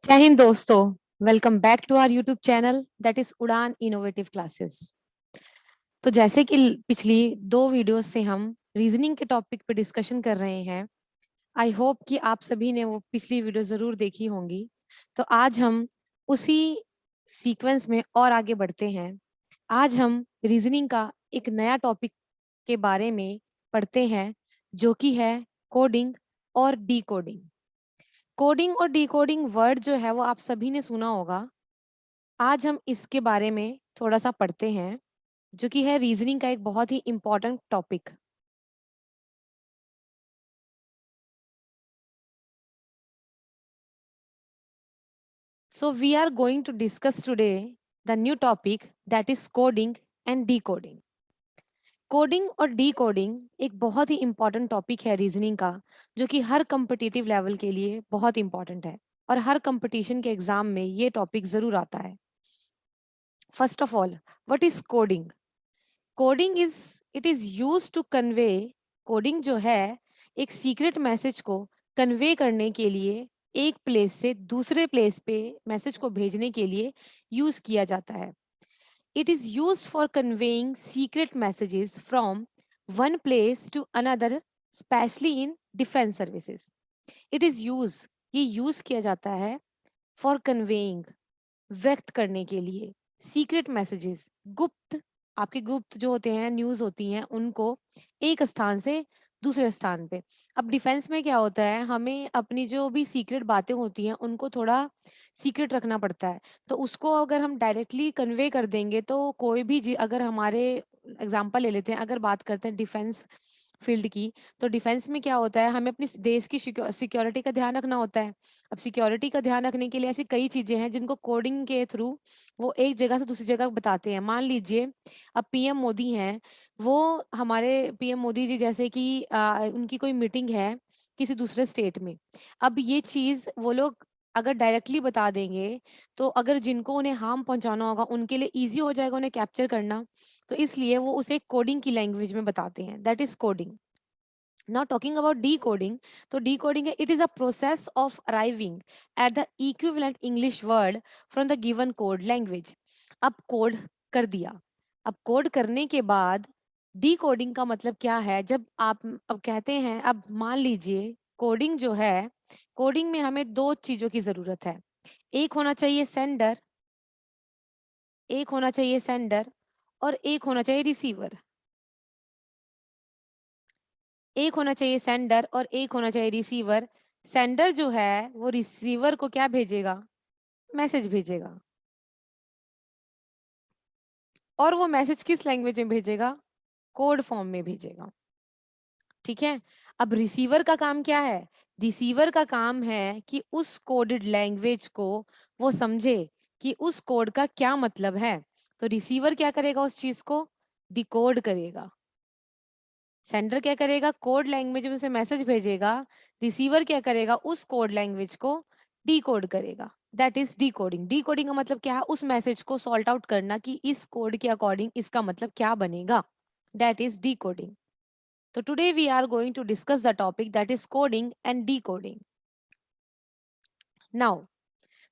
जय हिंद दोस्तों, welcome back to our YouTube channel that is Udaan innovative classes. तो जैसे कि पिछली दो वीडियोस से हम रीजनिंग के टॉपिक पे डिस्कशन कर रहे हैं। आई होप कि आप सभी ने वो पिछली वीडियो जरूर देखी होंगी। तो आज हम उसी सीक्वेंस में और आगे बढ़ते हैं। आज हम रीजनिंग का एक नया टॉपिक के बारे में पढ़ते हैं, जो कि है कोडिंग और डी कोडिंग। कोडिंग और डिकोडिंग वर्ड जो है वो आप सभी ने सुना होगा। आज हम इसके बारे में थोड़ा सा पढ़ते हैं, जो कि है रीजनिंग का एक बहुत ही important topic. So we are going to discuss today the new topic that is coding and decoding. Coding और डिकोडिंग एक बहुत ही इम्पोर्टेंट टॉपिक है रीजनिंग का, जो कि हर कम्पिटिटिव लेवल के लिए बहुत इंपॉर्टेंट है और हर कंपटीशन के एग्जाम में ये टॉपिक जरूर आता है। First of all, what is coding? Coding is it is use to convey. Coding जो है एक सीक्रेट मैसेज को कन्वे करने के लिए, एक प्लेस से दूसरे प्लेस पे मैसेज को भेजने के लिए यूज किया जाता है। It is use for conveying secret messages from one place to another, specially in defence services. It is use ये यूज किया जाता है फॉर कन्वेइंग, व्यक्त करने के लिए, सीक्रेट मैसेजेस, गुप्त, आपके गुप्त जो होते हैं, न्यूज होती हैं, उनको एक स्थान से दूसरे स्थान पे। अब डिफेंस में क्या होता है, हमें अपनी जो भी सीक्रेट बातें होती हैं उनको थोड़ा सीक्रेट रखना पड़ता है। तो उसको अगर हम डायरेक्टली कन्वे कर देंगे तो कोई भी अगर हमारे एग्जांपल ले लेते हैं, अगर बात करते हैं डिफेंस फील्ड की, तो डिफेंस में क्या होता है, हमें अपनी देश की सिक्योरिटी का ध्यान रखना होता है। अब सिक्योरिटी का ध्यान रखने के लिए ऐसी कई चीजें हैं जिनको कोडिंग के थ्रू वो एक जगह से दूसरी जगह बताते हैं। मान लीजिए अब पीएम मोदी हैं, वो हमारे पीएम मोदी जी जैसे कि उनकी कोई मीटिंग है किसी दूसरे स्टेट में। अब ये चीज वो लोग अगर डायरेक्टली बता देंगे, तो अगर जिनको उन्हें हार्म पहुंचाना होगा उनके लिए इजी हो जाएगा उन्हें कैप्चर करना। तो इसलिए वो उसे कोडिंग की लैंग्वेज में बताते हैं, that is coding. Now talking about decoding, तो decoding है, it is a process of arriving at the equivalent English word from the given code language। अब कोड कर दिया। अब कोड करने के बाद डिकोडिंग का मतलब क्या है? जब आप अब कहते हैं, अब मान लीजिए कोडिंग जो है, कोडिंग में हमें दो चीजों की जरूरत है। एक होना चाहिए सेंडर, एक होना चाहिए सेंडर और एक होना चाहिए रिसीवर। एक होना चाहिए सेंडर और एक होना चाहिए रिसीवर। सेंडर जो है वो रिसीवर को क्या भेजेगा? मैसेज भेजेगा। और वो मैसेज किस लैंग्वेज में भेजेगा? कोड फॉर्म में भेजेगा। ठीक है। अब रिसीवर का काम क्या है? रिसीवर का काम है कि उस कोडेड लैंग्वेज को वो समझे कि उस कोड का क्या मतलब है। तो रिसीवर क्या करेगा? उस चीज को डिकोड करेगा। सेंडर क्या करेगा? कोड लैंग्वेज में उसे मैसेज भेजेगा। रिसीवर क्या करेगा? उस कोड लैंग्वेज को डिकोड करेगा। That is decoding. डिकोडिंग का मतलब क्या है? उस मैसेज को सॉल्ट आउट करना कि इस कोड के अकॉर्डिंग इसका मतलब क्या बनेगा। That is decoding. तो today we are going to discuss the topic that is coding and decoding. Now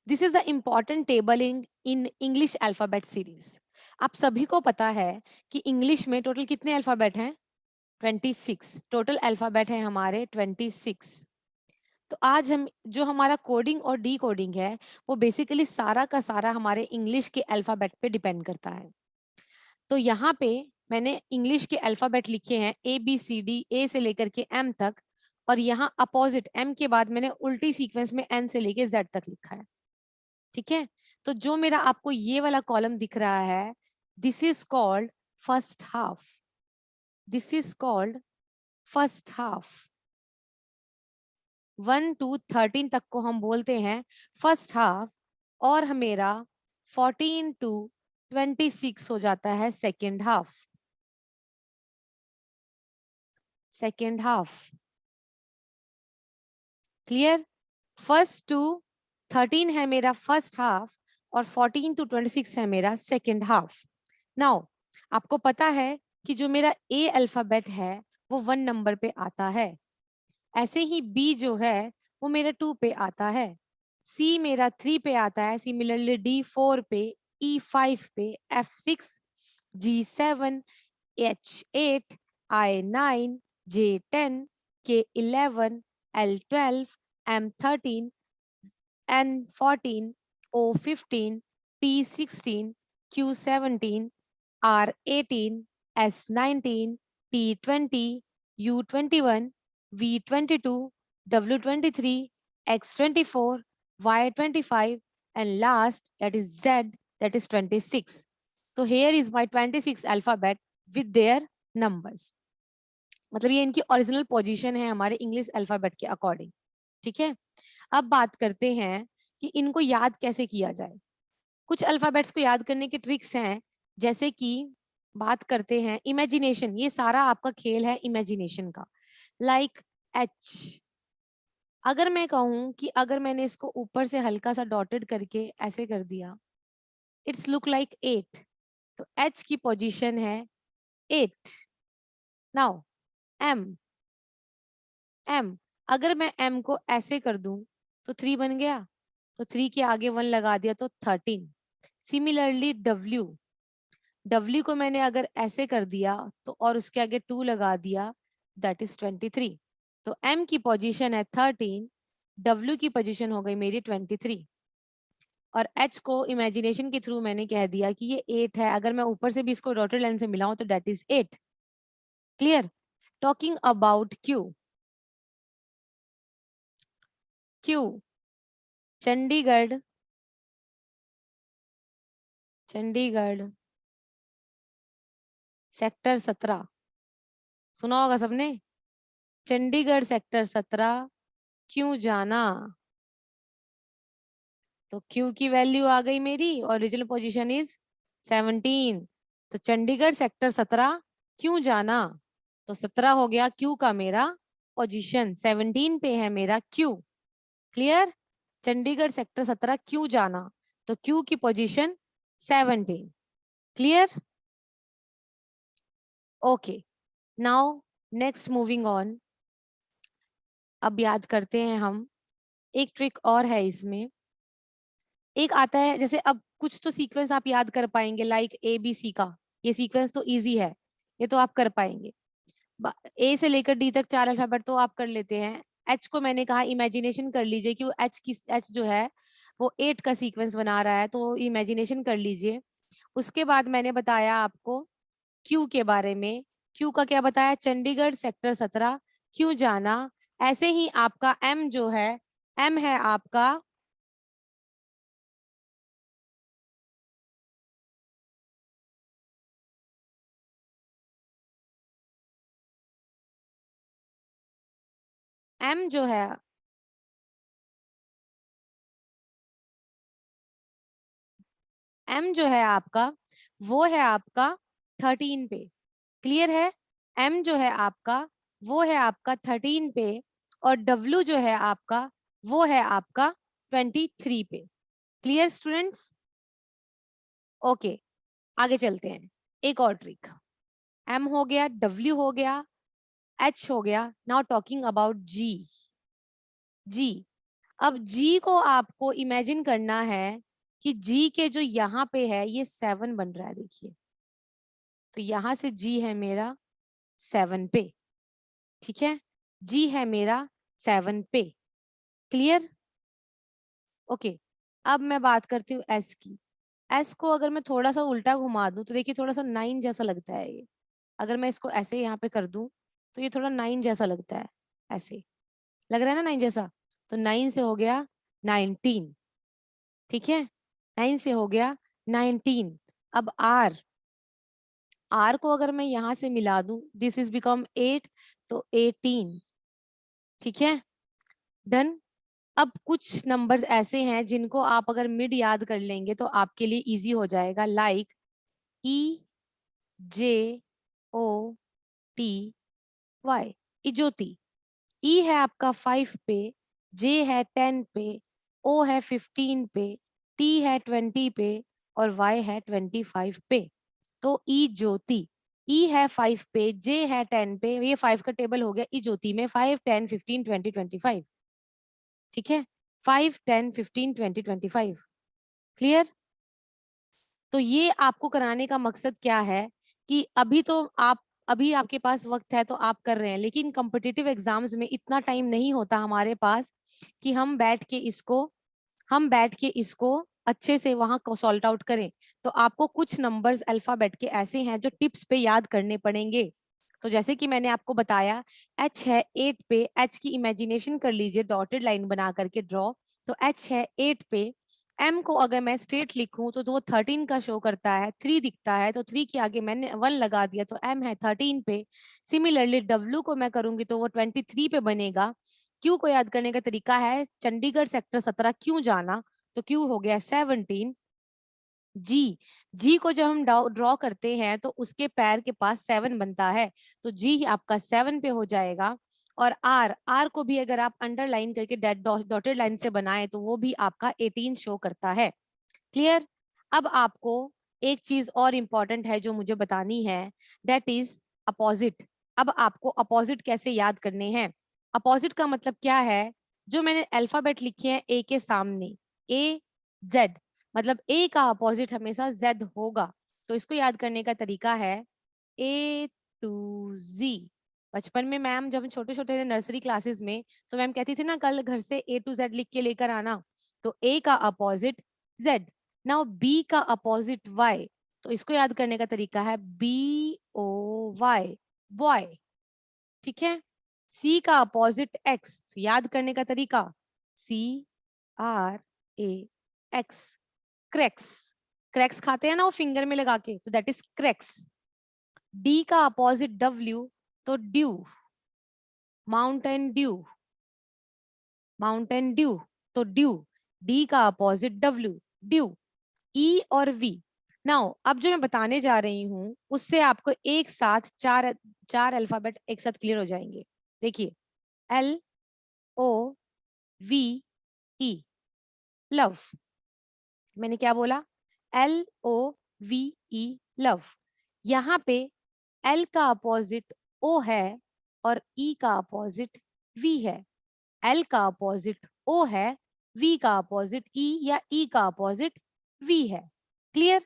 this is the important table in English alphabet series. आप सभी को पता है कि इंग्लिश में टोटल कितने अल्फाबेट हैं? 26 टोटल अल्फाबेट है हमारे, 26। तो आज हम जो हमारा कोडिंग और डी कोडिंग है, वो बेसिकली सारा का सारा हमारे इंग्लिश के अल्फाबेट पे डिपेंड करता है। तो यहाँ पे मैंने इंग्लिश के अल्फाबेट लिखे हैं, ABCD, ए से लेकर के एम तक। और यहाँ अपोजिट एम के बाद मैंने उल्टी सीक्वेंस में एन से लेके जेड तक लिखा है। ठीक है। तो जो मेरा आपको ये वाला कॉलम दिख रहा है, this is called first half. This is called first half. 1 to 13 तक को हम बोलते हैं फर्स्ट हाफ। और मेरा 14 to 26 हो जाता है second half. Second half clear? First to 13 है मेरा फर्स्ट हाफ और 14 to 26 है मेरा सेकेंड हाफ। नाउ आपको पता है कि जो मेरा ए अल्फाबेट है वो 1 नंबर पे आता है। ऐसे ही बी जो है वो मेरा 2 पे आता है। C मेरा 3 पे आता है, सिमिलरली D 4 पे, E 5 पे, F 6, G 7, H 8, I 9, J 10, K 11, L 12, M 13, N 14, O 15, P 16, Q 17, R 18, S 19, T 20, U 21, V 22, W 23, X 24, Y 25, and last that is Z, that is 26. So here is my 26 alphabet with their numbers. मतलब ये इनकी original position है हमारे English alphabet के according. ठीक है. अब बात करते हैं कि इनको याद कैसे किया जाए. कुछ अल्फाबेट्स को याद करने के ट्रिक्स हैं, जैसे कि बात करते हैं इमेजिनेशन. ये सारा आपका खेल है इमेजिनेशन का. लाइक एच, अगर मैं कहूं कि अगर मैंने इसको ऊपर से हल्का सा डॉटेड करके ऐसे कर दिया, इट्स लुक लाइक 8. तो एच की पोजीशन है 8. नाउ एम, एम, अगर मैं एम को ऐसे कर दूं तो 3 बन गया, तो 3 के आगे 1 लगा दिया तो 13. सिमिलरली डब्ल्यू, डब्ल्यू को मैंने अगर ऐसे कर दिया तो और उसके आगे 2 लगा दिया, दैट इज 23. तो एम की पोजीशन है 13, डब्ल्यू की पोजीशन हो गई मेरी 23. और एच को इमेजिनेशन के थ्रू मैंने कह दिया कि ये 8 है. अगर मैं ऊपर से भी इसको डॉटेड लाइन से मिलाऊं तो that is 8. Clear. Talking about Q, Q, Chandigarh, Chandigarh sector 17, सुना होगा सबने. चंडीगढ़ सेक्टर 17 क्यों जाना. तो क्यू की वैल्यू आ गई मेरी, ओरिजिनल पोजीशन इज 17. तो चंडीगढ़ सेक्टर 17 क्यों जाना, तो 17 हो गया क्यू का मेरा पोजीशन, 17 पे है मेरा क्यू. क्लियर. चंडीगढ़ सेक्टर 17 क्यों जाना, तो क्यू की position 17. Clear. Okay. Now next moving on. अब याद करते हैं हम, एक ट्रिक और है इसमें. एक आता है जैसे, अब कुछ तो सीक्वेंस आप याद कर पाएंगे लाइक ए बी सी का. ये सीक्वेंस तो इजी है, ये तो आप कर पाएंगे. ए से लेकर डी तक 4 अल्फाबेट तो आप कर लेते हैं. एच को मैंने कहा इमेजिनेशन कर लीजिए कि वो एच जो है वो 8 का सीक्वेंस बना रहा है, तो इमेजिनेशन कर लीजिए. उसके बाद मैंने बताया आपको क्यू के बारे में. क्यू का क्या बताया, चंडीगढ़ सेक्टर 17 क्यों जाना. ऐसे ही आपका एम जो है, एम है आपका एम जो है, एम जो है आपका वो है आपका 13 पे. क्लियर है. एम जो है आपका वो है आपका 13 पे, और डब्ल्यू जो है आपका वो है आपका 23 पे. Clear students. ओके, आगे चलते हैं. एक और ट्रिक. एम हो गया, डब्ल्यू हो गया, एच हो गया. नाउ टॉकिंग अबाउट जी. जी, अब जी को आपको इमेजिन करना है कि जी के जो यहाँ पे है ये 7 बन रहा है. देखिए, तो यहां से जी है मेरा 7 पे. ठीक है. जी है मेरा 7 पे. क्लियर. ओके. अब मैं बात करती हूँ एस की. एस को अगर मैं थोड़ा सा उल्टा घुमा दूं तो देखिए थोड़ा सा 9 जैसा लगता है ये. अगर मैं इसको ऐसे यहाँ पे कर दूं तो ये थोड़ा 9 जैसा लगता है. ऐसे लग रहा है ना 9 जैसा. तो 9 से हो गया 19. ठीक है. 9 से हो गया 19. अब आर, आर को अगर मैं यहाँ से मिला दूं, दिस इज बिकम 8, तो 18. ठीक है. डन. अब कुछ नंबर्स ऐसे हैं जिनको आप अगर मिड याद कर लेंगे तो आपके लिए इजी हो जाएगा. लाइक ई जे ओ टी वाई, इजोती. ई है आपका 5 पे, जे है 10 पे, ओ है 15 पे, टी है 20 पे, और वाई है 25 पे. तो ई ज्योति. ई है 5 पे, जे है 10 पे, ये 5 का टेबल हो गया ई ज्योति में, 5 10 15 20 25. ठीक है. 5, 10, 15, 20, 25। क्लियर? तो ये आपको कराने का मकसद क्या है कि अभी आपके पास वक्त है तो आप कर रहे हैं, लेकिन कॉम्पिटिटिव एग्जाम्स में इतना टाइम नहीं होता हमारे पास कि हम बैठ के इसको अच्छे से वहां को सॉल्ट आउट करें। तो आपको कुछ नंबर्स अल्फाबेट के ऐसे हैं जो टिप्स पे याद करने पड़ेंगे। तो जैसे कि मैंने आपको बताया, एच है 8 पे, एच की इमेजिनेशन कर लीजिए डॉटेड लाइन बना करके ड्रॉ। तो एच है 8 पे, एम को अगर मैं स्ट्रेट लिखूं तो वो 13 का शो करता है, 3 दिखता है तो 3 के आगे मैंने 1 लगा दिया तो एम है 13 पे। सिमिलरली डब्ल्यू को मैं करूंगी तो वो 23 पे बनेगा। क्यू को याद करने का तरीका है चंडीगढ़ सेक्टर 17 क्यों जाना, तो क्यू हो गया 17। जी, जी को जब हम ड्रॉ करते हैं तो उसके पैर के पास 7 बनता है, तो जी आपका 7 पे हो जाएगा। और आर, आर को भी अगर आप अंडरलाइन करके डॉटेड लाइन से बनाए तो वो भी आपका 18 शो करता है। क्लियर? अब आपको एक चीज और इम्पॉर्टेंट है जो मुझे बतानी है, दैट इज अपोजिट। अब आपको अपोजिट कैसे याद करने हैं? अपोजिट का मतलब क्या है? जो मैंने अल्फाबेट लिखे हैं ए के सामने, ए जेड, मतलब ए का अपोजिट हमेशा जेड होगा। तो इसको याद करने का तरीका है ए टू जी। बचपन में मैम जब हम छोटे छोटे थे नर्सरी क्लासेस में, तो मैम कहती थी ना कल घर से ए टू जेड लिख के लेकर आना। तो ए का अपोजिट जेड। नाउ बी का अपोजिट वाई, तो इसको याद करने का तरीका है बी ओ वाई, बॉय। ठीक है? सी का अपोजिट एक्स, तो याद करने का तरीका सी R A X, cracks. Cracks खाते हैं ना वो फिंगर में लगा के, तो दैट इज क्रैक्स। डी का अपोजिट डब्ल्यू, तो due, Mountain Dew, Mountain Dew, तो ड्यू। डी का अपोजिट डब्ल्यू, ड्यू। ई और वी। नाउ अब जो मैं बताने जा रही हूँ उससे आपको एक साथ चार चार अल्फाबेट एक साथ क्लियर हो जाएंगे। देखिए, L O V E, love. मैंने क्या बोला? L O V E, love. यहाँ पे एल का अपोजिट ओ है और ई का अपोजिट वी है। एल का अपोजिट ओ है, वी का अपोजिट ई या ई का अपोजिट वी है। Clear?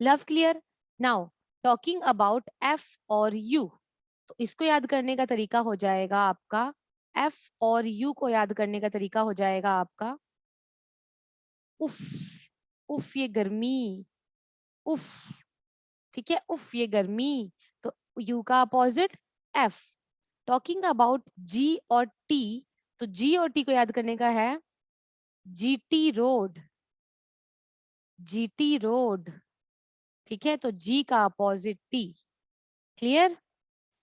Love clear? Now talking about F और यू, तो इसको याद करने का तरीका हो जाएगा आपका, एफ और यू को याद करने का तरीका हो जाएगा आपका उफ। उफ ये गर्मी, उफ। ठीक है, उफ ये गर्मी। तो यू का अपोजिट एफ। टॉकिंग अबाउट जी और टी, तो जी और टी को याद करने का है जीटी रोड, जीटी रोड। ठीक है, तो जी का अपोजिट टी। क्लियर?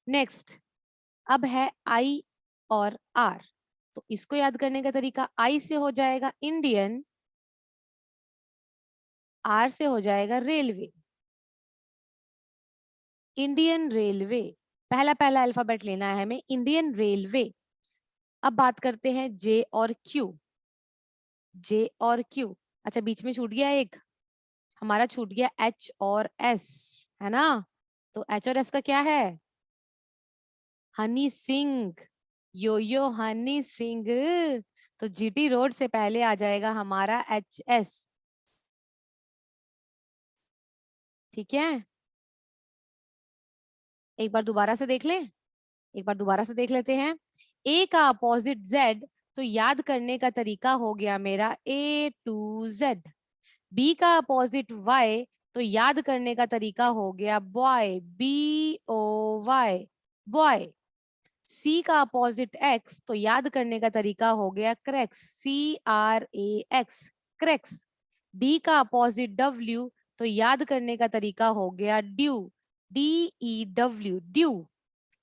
नेक्स्ट, अब है आई और आर, तो इसको याद करने का तरीका आई से हो जाएगा इंडियन, आर से हो जाएगा रेलवे, इंडियन रेलवे। पहला पहला अल्फाबेट लेना है हमें, इंडियन रेलवे। अब बात करते हैं जे और क्यू, जे और क्यू। अच्छा बीच में छूट गया एक, हमारा छूट गया एच और एस, है ना? तो एच और एस का क्या है? हनी सिंह, यो यो हनी सिंह। तो जीटी रोड से पहले आ जाएगा हमारा एच एस। ठीक है, एक बार दोबारा से देख लें, एक बार दोबारा से देख लेते हैं। ए का अपोजिट जेड, तो याद करने का तरीका हो गया मेरा ए टू जेड। बी का अपोजिट वाई, तो याद करने का तरीका हो गया boy, B O Y, boy. C का अपोजिट एक्स, तो याद करने का तरीका हो गया crax, C R A X, crax. D का अपोजिट डब्ल्यू, तो याद करने का तरीका हो गया dew, D E W, dew.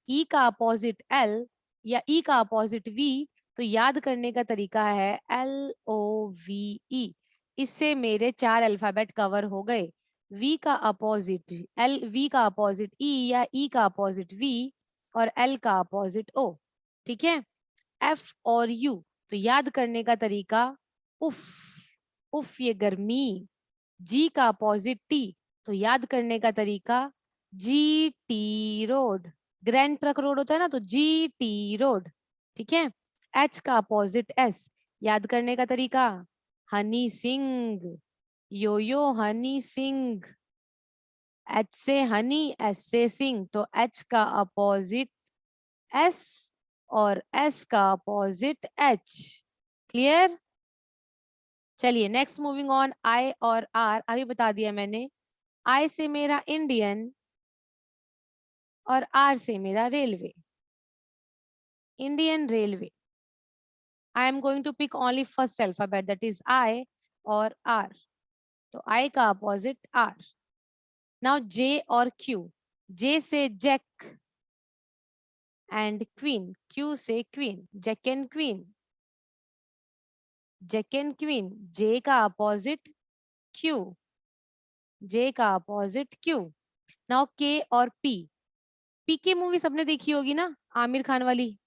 E का अपोजिट एल या ई का अपोजिट वी, तो याद करने का तरीका है एल ओ वी ई। इससे मेरे 4 अल्फाबेट कवर हो गए। वी का अपोजिट एल, वी का अपोजिट ई या ई का अपोजिट वी, और एल का अपोजिट ओ। ठीक है? एफ और यू, तो याद करने का तरीका उफ, उफ ये गर्मी। जी का अपोजिट टी, तो याद करने का तरीका G T road, grand truck road होता है ना, तो जी टी रोड। ठीक है? एच का अपोजिट एस, याद करने का तरीका, हनी सिंह, यो यो हनी सिंह। एच से हनी, एस से सिंह, तो एच का अपोजिट एस और एस का अपोजिट एच। क्लियर? चलिए नेक्स्ट मूविंग ऑन। आई और आर अभी बता दिया मैंने। आई से मेरा इंडियन और आर से मेरा railway, Indian railway. I am going to pick only first alphabet that is I और आर। तो आई का अपोजिट आर। नाउ जे और क्यू। जे से जैक एंड क्वीन, क्यू से queen, jack and queen, jack and queen. J का opposite Q, जे का opposite Q. Now के और पी। पी के मूवी सबने देखी होगी ना, आमिर खान वाली।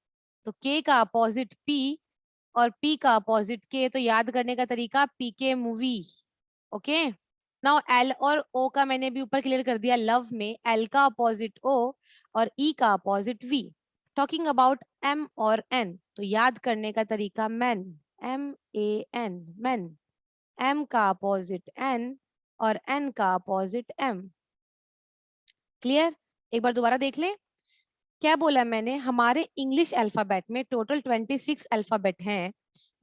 तो के का अपोजिट पी और पी का अपोजिट के। तो याद करने का तरीका, पी के मूवी। ओके। नाउ एल और ओ का मैंने भी ऊपर क्लियर कर दिया। लव में एल का अपोजिट ओ और ई का opposite V. Talking about M और एन, तो याद करने का तरीका man, M A N, man. M का अपोजिट एन और एन का अपोजिट एम। क्लियर? एक बार दोबारा देख लें। क्या बोला मैंने, हमारे इंग्लिश अल्फाबेट में टोटल 26 अल्फाबेट हैं,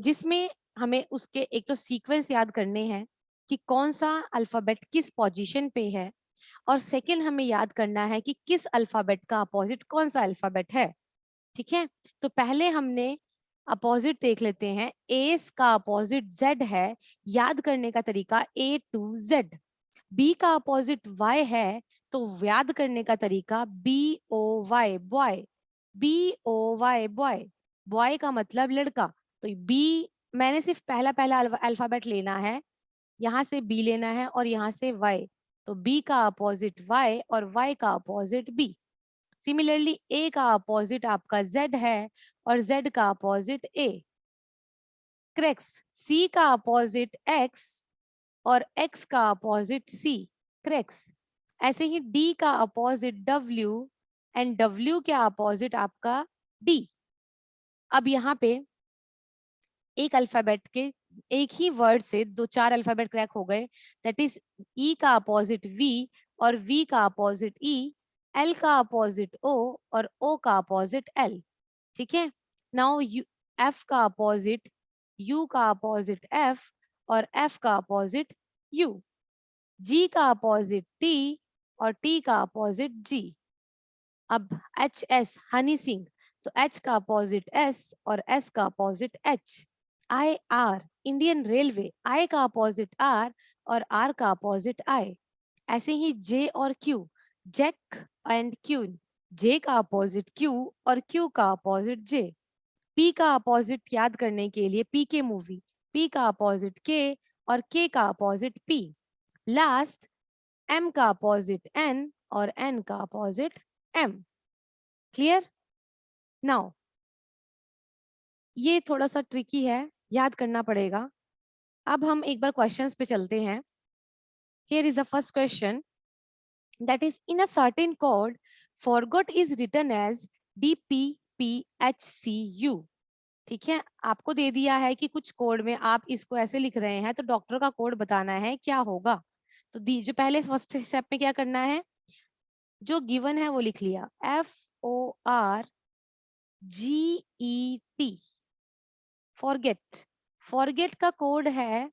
जिसमें हमें उसके एक तो सीक्वेंस याद करने हैं कि कौन सा अल्फाबेट किस पोजीशन पे है, और सेकंड हमें याद करना है कि किस अल्फाबेट का अपोजिट कौन सा अल्फाबेट है। ठीक है, तो पहले हमने अपोजिट देख लेते हैं। ए का अपोजिट जेड है, याद करने का तरीका ए टू जेड। बी का अपोजिट वाई है, तो याद करने का तरीका B O Y, boy, B O Y, boy. Boy का मतलब लड़का। तो बी, मैंने सिर्फ पहला पहला अल्फाबेट लेना है, यहाँ से बी लेना है और यहाँ से वाई। तो बी का अपोजिट वाई और वाई का अपोजिट बी। सिमिलरली ए का अपोजिट आपका जेड है और जेड का अपोजिट ए। क्रैक्स। सी का अपोजिट एक्स और एक्स का अपोजिट सी, क्रैक्स। ऐसे ही डी का अपोजिट डब्ल्यू एंड डब्ल्यू के अपोजिट आपका डी। अब यहाँ पे एक अल्फाबेट के एक ही वर्ड से दो चार अल्फाबेट क्रैक हो गए। दैट इज ई का अपोजिट वी और वी का अपोजिट ई, एल का अपोजिट ओ और ओ का अपोजिट एल। ठीक है। नाउ यू, एफ का अपोजिट यू का अपोजिट एफ और एफ का अपोजिट यू। जी का अपोजिट टी और टी का अपोजिट जी। अब एच एस, हनी सिंह, तो एच का अपोजिट एस और एस का opposite H. I R, Indian railway, I का अपोजिट आर और आर का अपोजिट आई। ऐसे ही जे और क्यू, जैक एंड क्यून, जे का अपोजिट क्यू और क्यू का अपोजिट जे। पी का अपोजिट याद करने के लिए पी के मूवी, पी का अपोजिट के और के का अपोजिट पी। लास्ट, एम का अपोजिट एन और एन का अपोजिट एम। क्लियर? नाउ ये थोड़ा सा ट्रिकी है, याद करना पड़ेगा। अब हम एक बार क्वेश्चंस पे चलते हैं। Here is the first question, that is in a certain code forgot is written as DPPHCU। ठीक है, आपको दे दिया है कि कुछ कोड में आप इसको ऐसे लिख रहे हैं, तो डॉक्टर का कोड बताना है क्या होगा। तो दी जो पहले फर्स्ट स्टेप में क्या करना है, जो गिवन है वो लिख लिया, FORGET, फॉरगेट। फॉरगेट का कोड है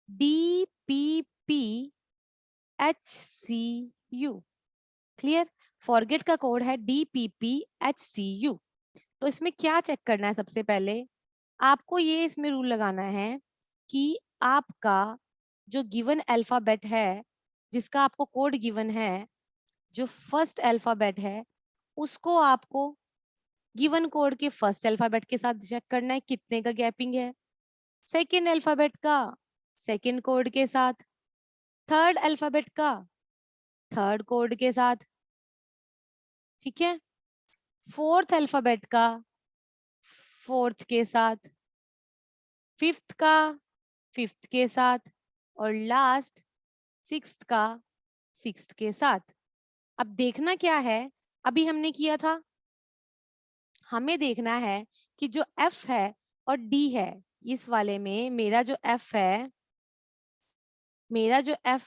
DPPHCU। क्लियर? फॉरगेट का कोड है DPPHCU। तो इसमें क्या चेक करना है, सबसे पहले आपको ये इसमें रूल लगाना है कि आपका जो गिवन अल्फाबेट है, जिसका आपको कोड गिवन है, जो फर्स्ट अल्फाबेट है, उसको आपको गिवन कोड के फर्स्ट अल्फाबेट के साथ चेक करना है कितने का गैपिंग है। सेकेंड अल्फाबेट का सेकेंड कोड के साथ, थर्ड अल्फाबेट का थर्ड कोड के साथ। ठीक है। फोर्थ अल्फाबेट का फोर्थ के साथ, फिफ्थ का फिफ्थ के साथ और लास्ट सिक्स्थ का सिक्स्थ के साथ। अब देखना क्या है, अभी हमने किया था, हमें देखना है कि जो एफ है और डी है, इस वाले में मेरा जो f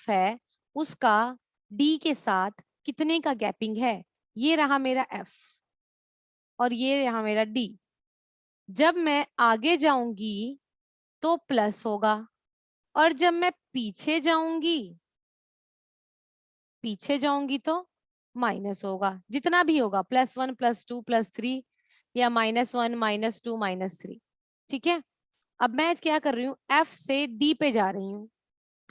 है, उसका d के साथ कितने का गैपिंग है? ये रहा मेरा f और ये रहा मेरा d। जब मैं आगे जाऊंगी तो प्लस होगा, और जब मैं पीछे जाऊंगी तो माइनस होगा। जितना भी होगा, +1 +2 +3 या -1 -2 -3। ठीक है। अब मैं क्या कर रही हूँ, F से D पे जा रही हूँ,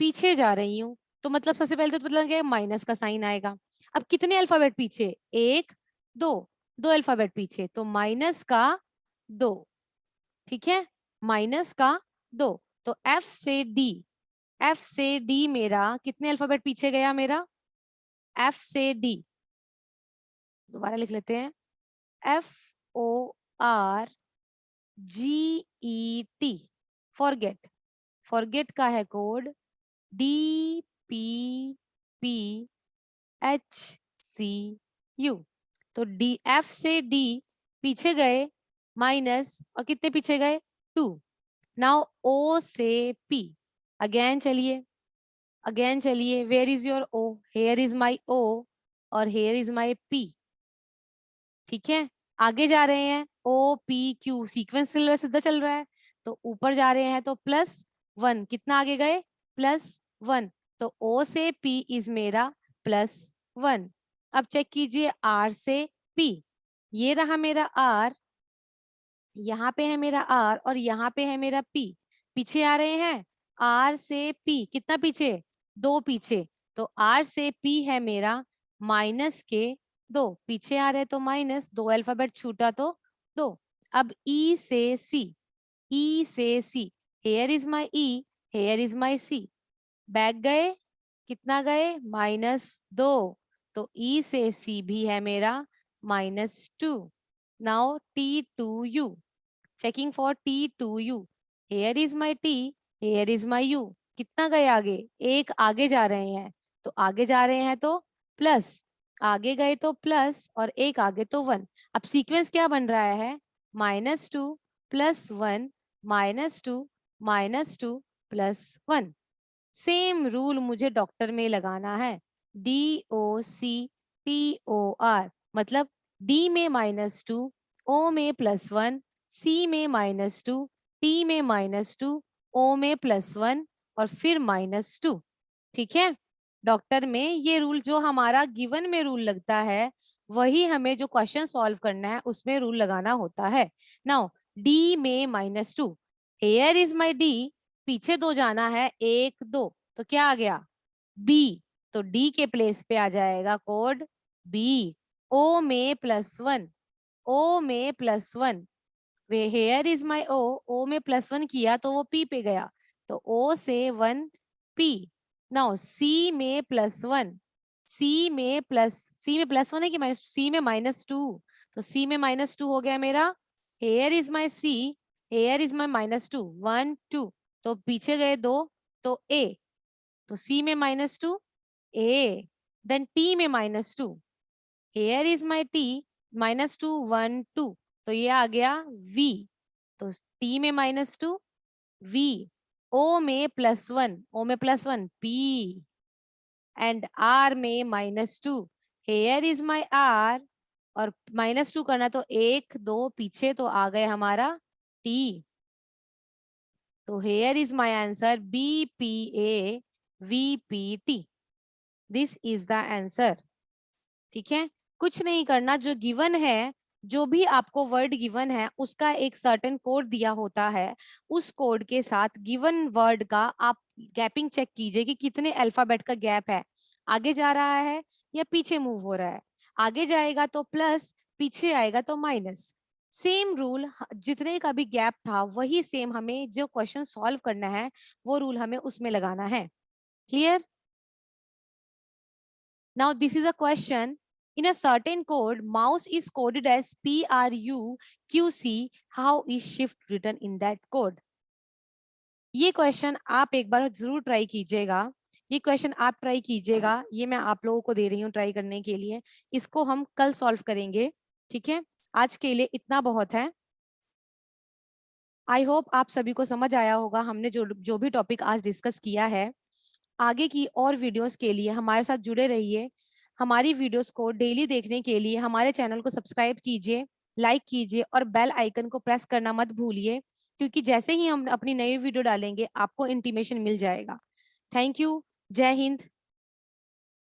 पीछे जा रही हूँ, तो मतलब सबसे पहले तो मतलब क्या, माइनस का साइन आएगा। अब कितने अल्फाबेट पीछे, 1 2, 2 अल्फाबेट पीछे, तो -2। ठीक है, -2। तो एफ से डी मेरा कितने अल्फाबेट पीछे गया मेरा, एफ से डी, दोबारा लिख लेते हैं, FORGET, फॉरगेट। फॉरगेट का है कोड DPPHCU। तो एफ से डी पीछे गए माइनस, और कितने पीछे गए, 2। नाउ O से P, अगेन चलिए, where is your O, here is my O और हेयर इज माई P। ठीक है, आगे जा रहे हैं, OPQ सीक्वेंस सीधा चल रहा है, तो ऊपर जा रहे हैं तो +1, कितना आगे गए, +1। तो O से P इज मेरा +1। अब चेक कीजिए R से P, ये रहा मेरा R, यहाँ पे है मेरा R और यहाँ पे है मेरा P। पीछे आ रहे हैं, R से P कितना पीछे, 2 पीछे, तो R से P है मेरा -2, पीछे आ रहे तो -2, अल्फाबेट छूटा तो 2। अब E से C, hair is my E, hair is my C, back गए, कितना गए, -2, तो E से C भी है मेरा -2। Now T to U, checking for T to U, hair is my T, hair is my U, कितना गए आगे, एक आगे जा रहे हैं, तो आगे जा रहे हैं तो प्लस, आगे गए तो प्लस, और एक आगे तो 1। अब सीक्वेंस क्या बन रहा है, -2 +1 -2 -2 +1। सेम रूल मुझे डॉक्टर में लगाना है, DOCTOR, मतलब D में -2, O में +1, C में -2, T में -2, O में +1 और फिर -2। ठीक है, डॉक्टर में ये रूल जो हमारा गिवन में रूल लगता है, वही हमें जो क्वेश्चन सॉल्व करना है उसमें रूल लगाना होता है। नाउ D में -2, हेयर इज माई D, पीछे 2 जाना है, 1 2, तो क्या आ गया, B, तो D के प्लेस पे आ जाएगा कोड B। O में +1, O में +1, way here is my O में +1 किया तो वो P पे गया, तो O से 1 P। नाउ C में +1, C में +1 है कि माइनस, C में -2, तो C में -2 हो गया मेरा, hair is my C, hair is माई -2, 1 2, तो पीछे गए 2, तो A, तो C में -2 A, देन T में -2, हेयर इज माई T, -2 1 2, तो ये आ गया V, तो T में -2 V, O में +1 P, एंड R में -2, हेयर इज माई R, और -2 करना तो 1 2 पीछे, तो आ गए हमारा T, तो hair is my answer BPAVPT, this is the answer. ठीक है, कुछ नहीं करना, जो गिवन है, जो भी आपको वर्ड गिवन है उसका एक सर्टेन कोड दिया होता है, उस कोड के साथ गिवन वर्ड का आप गैपिंग चेक कीजिए कि कितने अल्फाबेट का गैप है, आगे जा रहा है या पीछे मूव हो रहा है, आगे जाएगा तो प्लस, पीछे आएगा तो माइनस। सेम रूल, जितने का भी गैप था वही सेम हमें जो क्वेश्चन सॉल्व करना है वो रूल हमें उसमें लगाना है। Clear? Now this is a question. In a certain code, mouse is coded as PRUQC. How is shift written in that code? ये क्वेश्चन आप एक बार जरूर ट्राई कीजिएगा, ये क्वेश्चन आप ट्राई कीजिएगा, ये मैं आप लोगों को दे रही हूँ ट्राई करने के लिए। इसको हम कल सॉल्व करेंगे। ठीक है, आज के लिए इतना बहुत है। आई होप आप सभी को समझ आया होगा हमने जो जो भी टॉपिक आज डिस्कस किया है। आगे की और वीडियोस के लिए हमारे साथ जुड़े रहिए। हमारी वीडियोस को डेली देखने के लिए हमारे चैनल को सब्सक्राइब कीजिए, लाइक कीजिए और बेल आइकन को प्रेस करना मत भूलिए, क्योंकि जैसे ही हम अपनी नई वीडियो डालेंगे आपको इंटीमेशन मिल जाएगा। Thank you. जय हिंद।